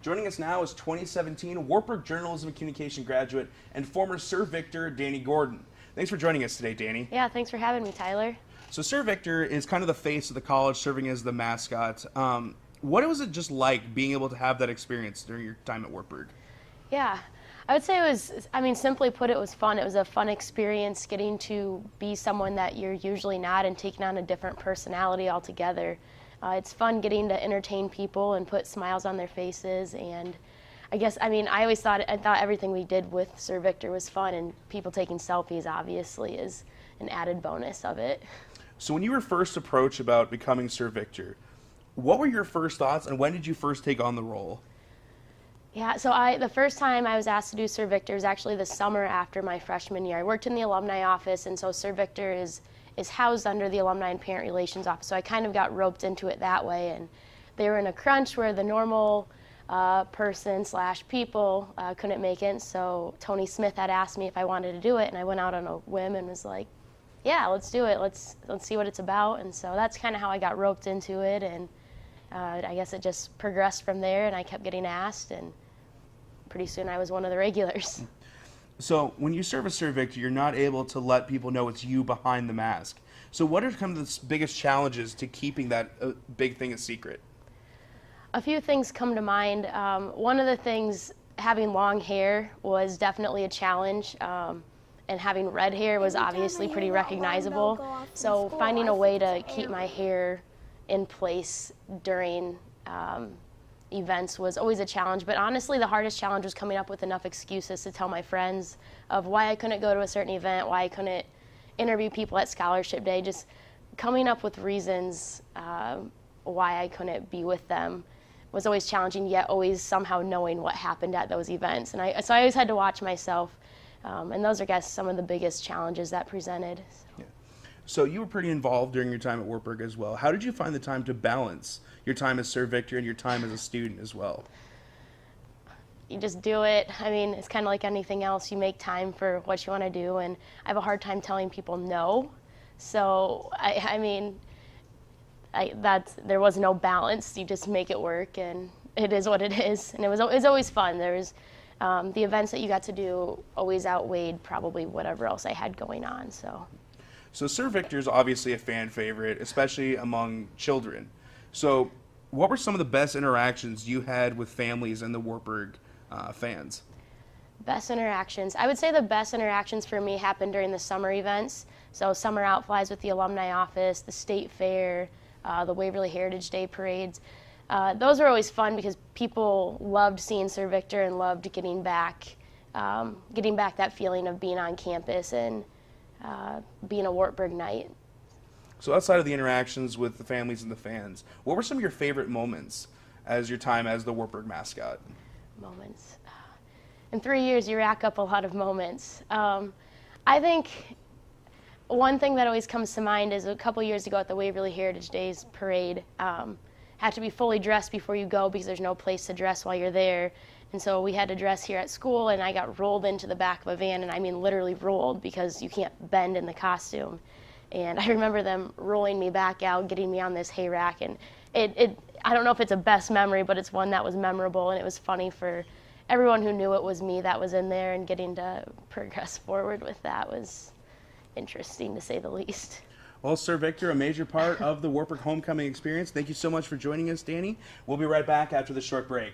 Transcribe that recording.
Joining us now is 2017 Wartburg Journalism and Communication graduate and former Sir Victor, Dani Gordon. Thanks for joining us today, Dani. Yeah, thanks for having me, Tyler. So Sir Victor is kind of the face of the college, serving as the mascot. What was it just like being able to have that experience during your time at Wartburg? Yeah, I would say it was, simply put, it was fun. It was a fun experience getting to be someone that you're usually not and taking on a different personality altogether. It's fun getting to entertain people and put smiles on their faces, and I always thought everything we did with Sir Victor was fun, and people taking selfies obviously is an added bonus of it. So when you were first approached about becoming Sir Victor, what were your first thoughts, and when did you first take on the role? Yeah, so the first time I was asked to do Sir Victor was actually the summer after my freshman year. I worked in the alumni office, and so Sir Victor is housed under the alumni and parent relations office, so I kind of got roped into it that way, and they were in a crunch where the normal person/people couldn't make it, so Tony Smith had asked me if I wanted to do it, and I went out on a whim and was like, yeah, let's do it, let's see what it's about, and so that's kind of how I got roped into it, and I guess it just progressed from there, and I kept getting asked, and pretty soon I was one of the regulars. So when you serve as Sir Victor, you're not able to let people know it's you behind the mask. So what are kind of the biggest challenges to keeping that big thing a secret? A few things come to mind. One of the things, having long hair was definitely a challenge, and having red hair was obviously pretty recognizable. So finding a way to keep my hair in place during events was always a challenge, but honestly the hardest challenge was coming up with enough excuses to tell my friends of why I couldn't go to a certain event, why I couldn't interview people at scholarship day, just coming up with reasons why I couldn't be with them was always challenging, yet always somehow knowing what happened at those events. So I always had to watch myself, and those are, I guess, some of the biggest challenges that presented. So. Yeah. So you were pretty involved during your time at Wartburg as well. How did you find the time to balance your time as Sir Victor and your time as a student as well? You just do it. It's kind of like anything else. You make time for what you want to do, and I have a hard time telling people no. So, there was no balance. You just make it work, and it is what it is. And it was always fun. There was the events that you got to do always outweighed probably whatever else I had going on. So Sir Victor is obviously a fan favorite, especially among children. So what were some of the best interactions you had with families and the Wartburg fans? Best interactions. I would say the best interactions for me happened during the summer events. So summer outflies with the alumni office, the state fair, the Waverly Heritage Day parades. Those were always fun because people loved seeing Sir Victor and loved getting back that feeling of being on campus and being a Wartburg night. So outside of the interactions with the families and the fans, what were some of your favorite moments as your time as the Wartburg mascot? Moments. In 3 years, you rack up a lot of moments. I think one thing that always comes to mind is a couple years ago at the Waverly Heritage Days parade, had to be fully dressed before you go because there's no place to dress while you're there. And so we had to dress here at school, and I got rolled into the back of a van, and I mean literally rolled because you can't bend in the costume. And I remember them rolling me back out, getting me on this hay rack, and I don't know if it's a best memory, but it's one that was memorable, and it was funny for everyone who knew it was me that was in there, and getting to progress forward with that was interesting, to say the least. Well, Sir Victor, a major part of the Wartburg homecoming experience. Thank you so much for joining us, Dani. We'll be right back after the short break.